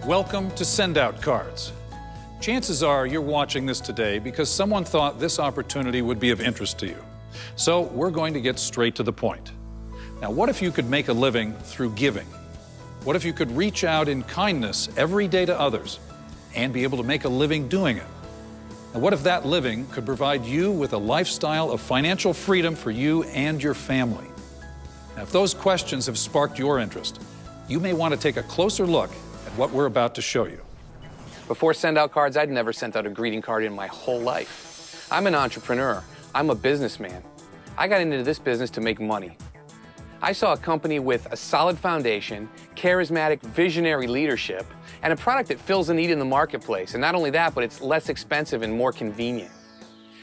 Welcome to Send Out Cards. Chances are you're watching this today because someone thought this opportunity would be of interest to you. So we're going to get straight to the point. Now, what if you could make a living through giving? What if you could reach out in kindness every day to others and be able to make a living doing it? And what if that living could provide you with a lifestyle of financial freedom for you and your family? Now, if those questions have sparked your interest, you may want to take a closer look at what we're about to show you. Before Send Out Cards, I'd never sent out a greeting card in my whole life. I'm an entrepreneur. I'm a businessman. I got into this business to make money. I saw a company with a solid foundation, charismatic, visionary leadership, and a product that fills a need in the marketplace. And not only that, but it's less expensive and more convenient.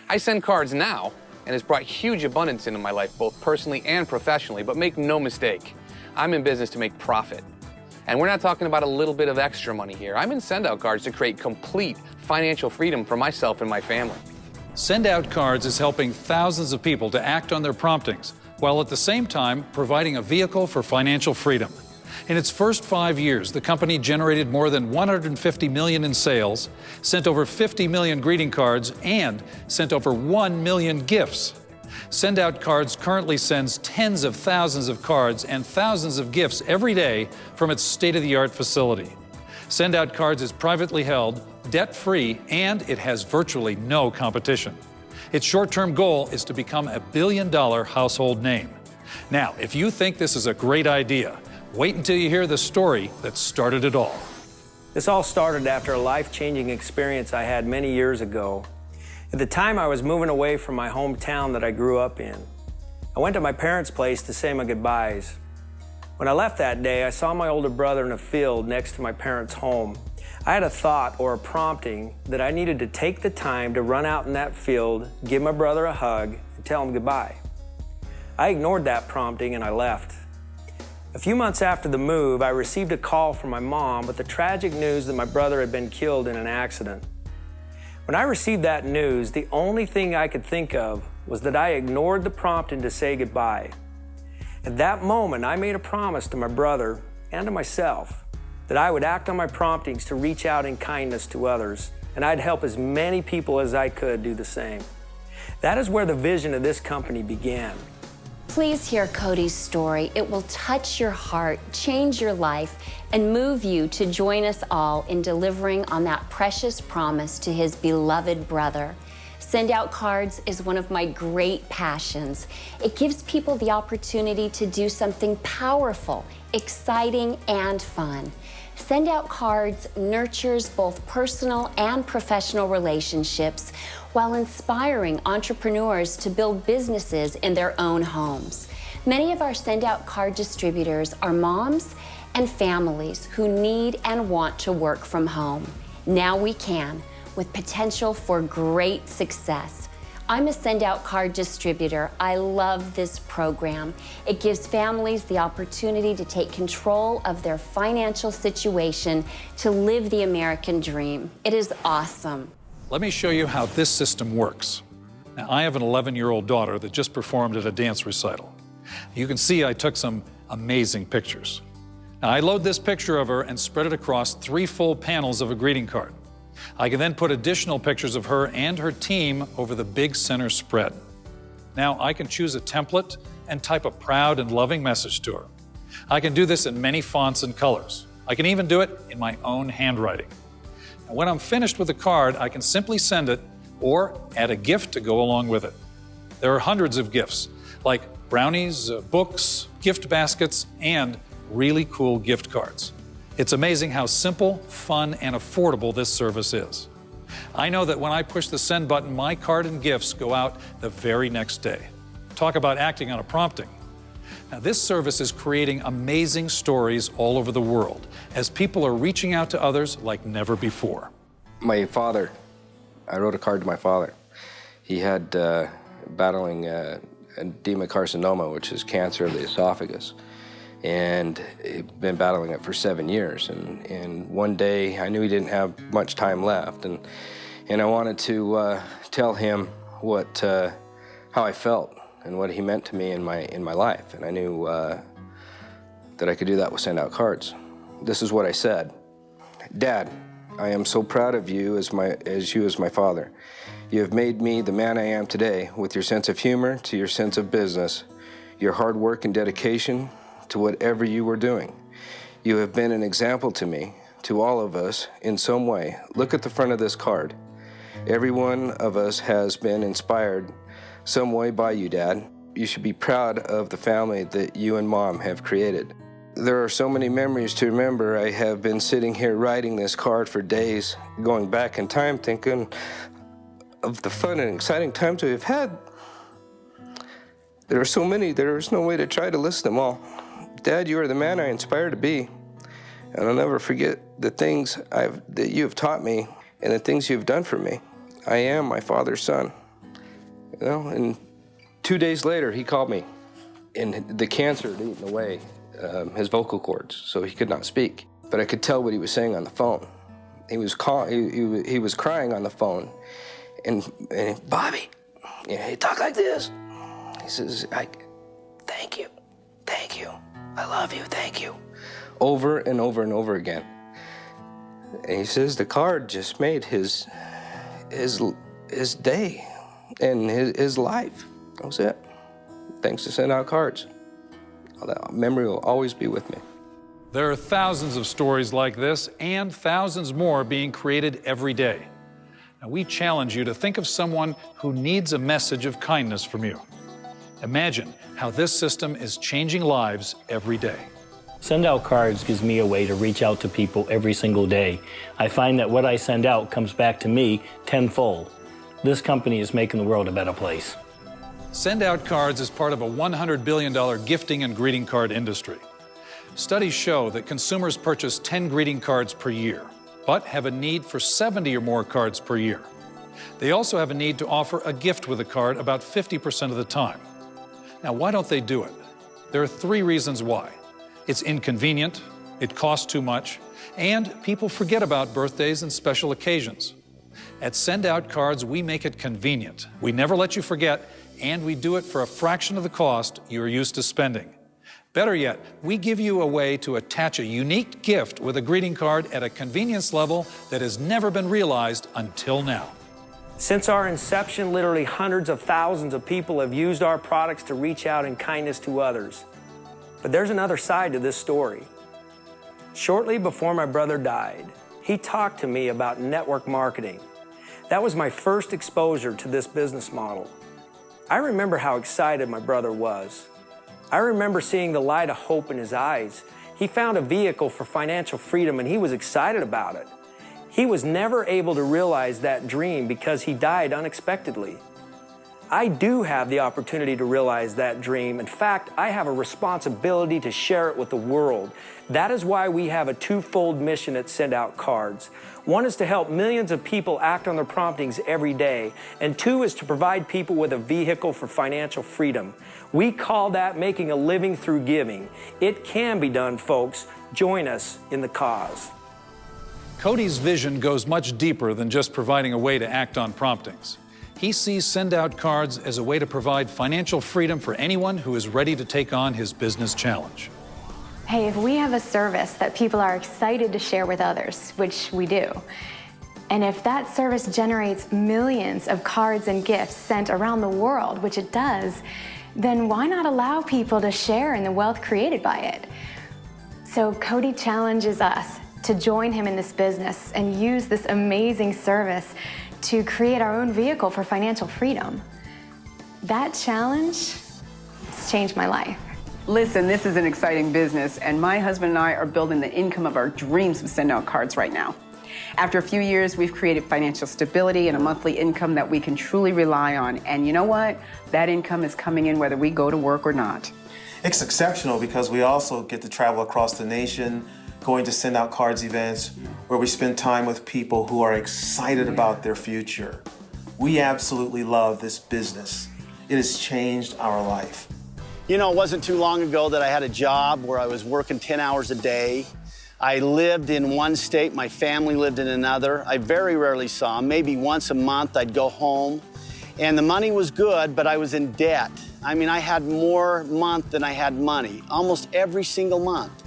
I send cards now, and it's brought huge abundance into my life, both personally and professionally. But make no mistake, I'm in business to make profit. And we're not talking about a little bit of extra money here. I'm in Send Out Cards to create complete financial freedom for myself and my family. Send Out Cards is helping thousands of people to act on their promptings, while at the same time providing a vehicle for financial freedom. In its first 5 years, the company generated more than $150 million in sales, sent over 50 million greeting cards, and sent over 1 million gifts. Send Out Cards currently sends tens of thousands of cards and thousands of gifts every day from its state-of-the-art facility. Send Out Cards is privately held, debt-free, and it has virtually no competition. Its short-term goal is to become a billion-dollar household name. Now, if you think this is a great idea, wait until you hear the story that started it all. This all started after a life-changing experience I had many years ago. At the time, I was moving away from my hometown that I grew up in. I went to my parents' place to say my goodbyes. When I left that day, I saw my older brother in a field next to my parents' home. I had a thought or a prompting that I needed to take the time to run out in that field, give my brother a hug, and tell him goodbye. I ignored that prompting and I left. A few months after the move, I received a call from my mom with the tragic news that my brother had been killed in an accident. When I received that news, the only thing I could think of was that I ignored the prompting to say goodbye. At that moment, I made a promise to my brother and to myself that I would act on my promptings to reach out in kindness to others, and I'd help as many people as I could do the same. That is where the vision of this company began. Please hear Cody's story. It will touch your heart, change your life, and move you to join us all in delivering on that precious promise to his beloved brother. Send Out Cards is one of my great passions. It gives people the opportunity to do something powerful, exciting, and fun. Send Out Cards nurtures both personal and professional relationships while inspiring entrepreneurs to build businesses in their own homes. Many of our Send Out Card distributors are moms and families who need and want to work from home. Now we can, with potential for great success. I'm a Send Out Card distributor. I love this program. It gives families the opportunity to take control of their financial situation to live the American dream. It is awesome. Let me show you how this system works. Now, I have an 11-year-old daughter that just performed at a dance recital. You can see I took some amazing pictures. Now, I load this picture of her and spread it across 3 full panels of a greeting card. I can then put additional pictures of her and her team over the big center spread. Now, I can choose a template and type a proud and loving message to her. I can do this in many fonts and colors. I can even do it in my own handwriting. And when I'm finished with the card, I can simply send it or add a gift to go along with it. There are hundreds of gifts, like brownies, books, gift baskets, and really cool gift cards. It's amazing how simple, fun, and affordable this service is. I know that when I push the send button, my card and gifts go out the very next day. Talk about acting on a prompting. Now, this service is creating amazing stories all over the world as people are reaching out to others like never before. My father, I wrote a card to my father. He had battling edema carcinoma, which is cancer of the esophagus. And he'd been battling it for 7 years. And one day, I knew he didn't have much time left, and I wanted to tell him how I felt and what he meant to me in my life. And I knew that I could do that with Send Out Cards. This is what I said. Dad, I am so proud of you as my father. You have made me the man I am today with your sense of humor to your sense of business, your hard work and dedication to whatever you were doing. You have been an example to me, to all of us, in some way. Look at the front of this card. Every one of us has been inspired some way by you, Dad. You should be proud of the family that you and Mom have created. There are so many memories to remember. I have been sitting here writing this card for days, going back in time, thinking of the fun and exciting times we've had. There are so many, there is no way to try to list them all. Dad, you are the man I inspire to be, and I'll never forget the things that you have taught me and the things you have done for me. I am my father's son. You know, and 2 days later, he called me, and the cancer had eaten away his vocal cords, so he could not speak. But I could tell what he was saying on the phone. He was crying on the phone, and Bobby, you know, he talked like this. He says, thank you, I love you, thank you, over and over and over again. And he says the card just made his day and his life. That was it. Thanks to Send Out Cards. That memory will always be with me. There are thousands of stories like this and thousands more being created every day. Now, we challenge you to think of someone who needs a message of kindness from you. Imagine how this system is changing lives every day. Send Out Cards gives me a way to reach out to people every single day. I find that what I send out comes back to me tenfold. This company is making the world a better place. Send Out Cards is part of a $100 billion gifting and greeting card industry. Studies show that consumers purchase 10 greeting cards per year, but have a need for 70 or more cards per year. They also have a need to offer a gift with a card about 50% of the time. Now, why don't they do it? There are 3 reasons why. It's inconvenient, it costs too much, and people forget about birthdays and special occasions. At Send Out Cards, we make it convenient. We never let you forget, and we do it for a fraction of the cost you're used to spending. Better yet, we give you a way to attach a unique gift with a greeting card at a convenience level that has never been realized until now. Since our inception, literally hundreds of thousands of people have used our products to reach out in kindness to others. But there's another side to this story. Shortly before my brother died, he talked to me about network marketing. That was my first exposure to this business model. I remember how excited my brother was. I remember seeing the light of hope in his eyes. He found a vehicle for financial freedom and he was excited about it. He was never able to realize that dream because he died unexpectedly. I do have the opportunity to realize that dream. In fact, I have a responsibility to share it with the world. That is why we have a twofold mission at Send Out Cards. One is to help millions of people act on their promptings every day, and 2 is to provide people with a vehicle for financial freedom. We call that making a living through giving. It can be done, folks. Join us in the cause. Cody's vision goes much deeper than just providing a way to act on promptings. He sees Send Out Cards as a way to provide financial freedom for anyone who is ready to take on his business challenge. Hey, if we have a service that people are excited to share with others, which we do, and if that service generates millions of cards and gifts sent around the world, which it does, then why not allow people to share in the wealth created by it? So Cody challenges us to join him in this business and use this amazing service to create our own vehicle for financial freedom. That challenge has changed my life. Listen, this is an exciting business, and my husband and I are building the income of our dreams with Send Out Cards right now. After a few years, we've created financial stability and a monthly income that we can truly rely on. And you know what? That income is coming in whether we go to work or not. It's exceptional because we also get to travel across the nation, going to Send Out Cards events where we spend time with people who are excited about their future. We absolutely love this business. It has changed our life. You know, it wasn't too long ago that I had a job where I was working 10 hours a day. I lived in one state, my family lived in another. I very rarely saw them. Maybe once a month I'd go home. And the money was good, but I was in debt. I mean, I had more month than I had money, almost every single month.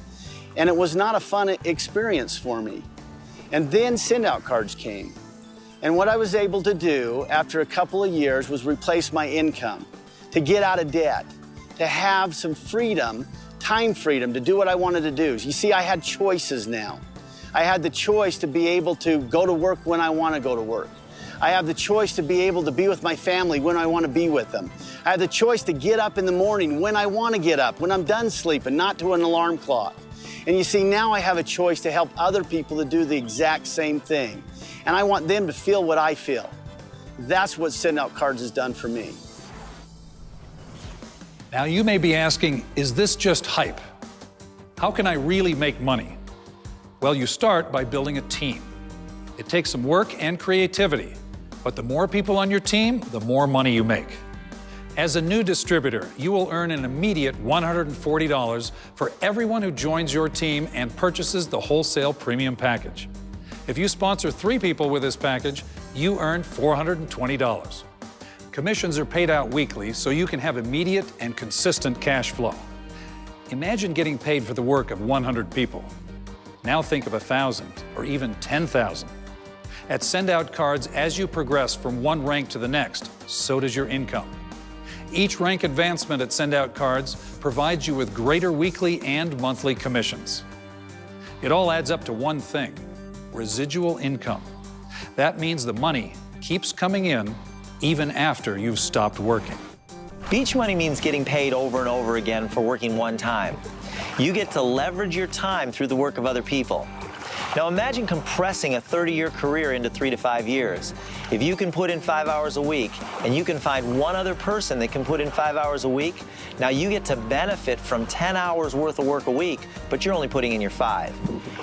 And it was not a fun experience for me. And then send-out cards came. And what I was able to do after a couple of years was replace my income, to get out of debt, to have some freedom, time freedom to do what I wanted to do. You see, I had choices now. I had the choice to be able to go to work when I want to go to work. I have the choice to be able to be with my family when I want to be with them. I have the choice to get up in the morning when I want to get up, when I'm done sleeping, not to an alarm clock. And you see, now I have a choice to help other people to do the exact same thing. And I want them to feel what I feel. That's what Send Out Cards has done for me. Now you may be asking, is this just hype? How can I really make money? Well, you start by building a team. It takes some work and creativity, but the more people on your team, the more money you make. As a new distributor, you will earn an immediate $140 for everyone who joins your team and purchases the wholesale premium package. If you sponsor 3 people with this package, you earn $420. Commissions are paid out weekly, so you can have immediate and consistent cash flow. Imagine getting paid for the work of 100 people. Now think of 1,000 or even 10,000. At Send Out Cards, as you progress from one rank to the next, so does your income. Each rank advancement at Send Out Cards provides you with greater weekly and monthly commissions. It all adds up to one thing: residual income. That means the money keeps coming in even after you've stopped working. Beach money means getting paid over and over again for working one time. You get to leverage your time through the work of other people. Now imagine compressing a 30-year career into 3 to 5 years. If you can put in 5 hours a week and you can find one other person that can put in 5 hours a week, now you get to benefit from 10 hours worth of work a week, but you're only putting in your 5.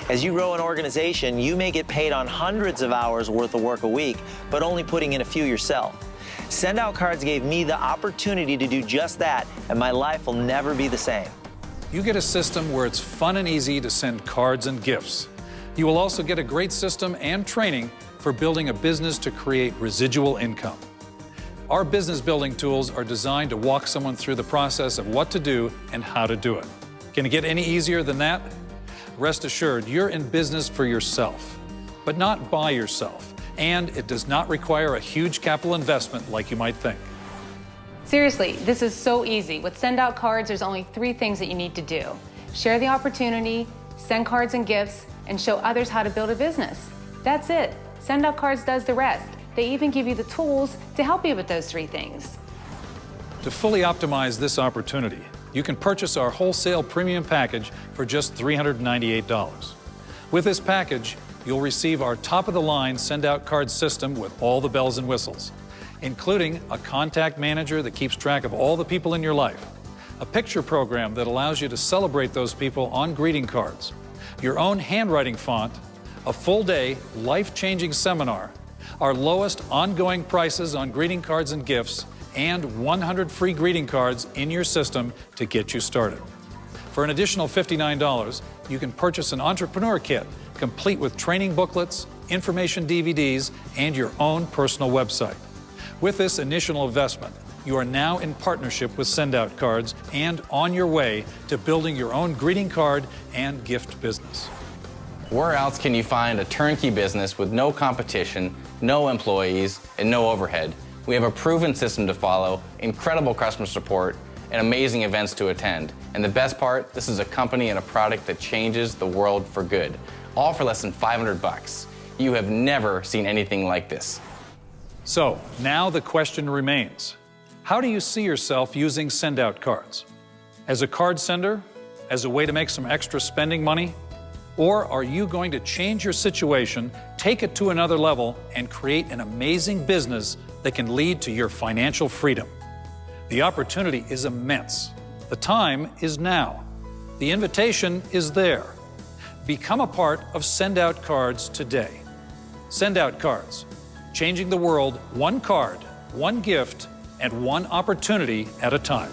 As you grow an organization, you may get paid on hundreds of hours worth of work a week, but only putting in a few yourself. Send Out Cards gave me the opportunity to do just that, and my life will never be the same. You get a system where it's fun and easy to send cards and gifts. You will also get a great system and training for building a business to create residual income. Our business building tools are designed to walk someone through the process of what to do and how to do it. Can it get any easier than that? Rest assured, you're in business for yourself, but not by yourself. And it does not require a huge capital investment like you might think. Seriously, this is so easy. With Send Out Cards, there's only 3 things that you need to do: share the opportunity, send cards and gifts, and show others how to build a business. That's it. Send Out Cards does the rest. They even give you the tools to help you with those 3 things. To fully optimize this opportunity, you can purchase our wholesale premium package for just $398. With this package, you'll receive our top-of-the-line Send Out Card system with all the bells and whistles, including a contact manager that keeps track of all the people in your life, a picture program that allows you to celebrate those people on greeting cards, your own handwriting font, a full-day, life-changing seminar, our lowest ongoing prices on greeting cards and gifts, and 100 free greeting cards in your system to get you started. For an additional $59, you can purchase an entrepreneur kit, complete with training booklets, information DVDs, and your own personal website. With this initial investment, you are now in partnership with Send Out Cards and on your way to building your own greeting card and gift business. Where else can you find a turnkey business with no competition, no employees, and no overhead? We have a proven system to follow, incredible customer support, and amazing events to attend. And the best part, this is a company and a product that changes the world for good, all for less than $500. You have never seen anything like this. So now the question remains, how do you see yourself using Send Out Cards? As a card sender? As a way to make some extra spending money? Or are you going to change your situation, take it to another level, and create an amazing business that can lead to your financial freedom? The opportunity is immense. The time is now. The invitation is there. Become a part of Send Out Cards today. Send Out Cards, changing the world one card, one gift, and one opportunity at a time.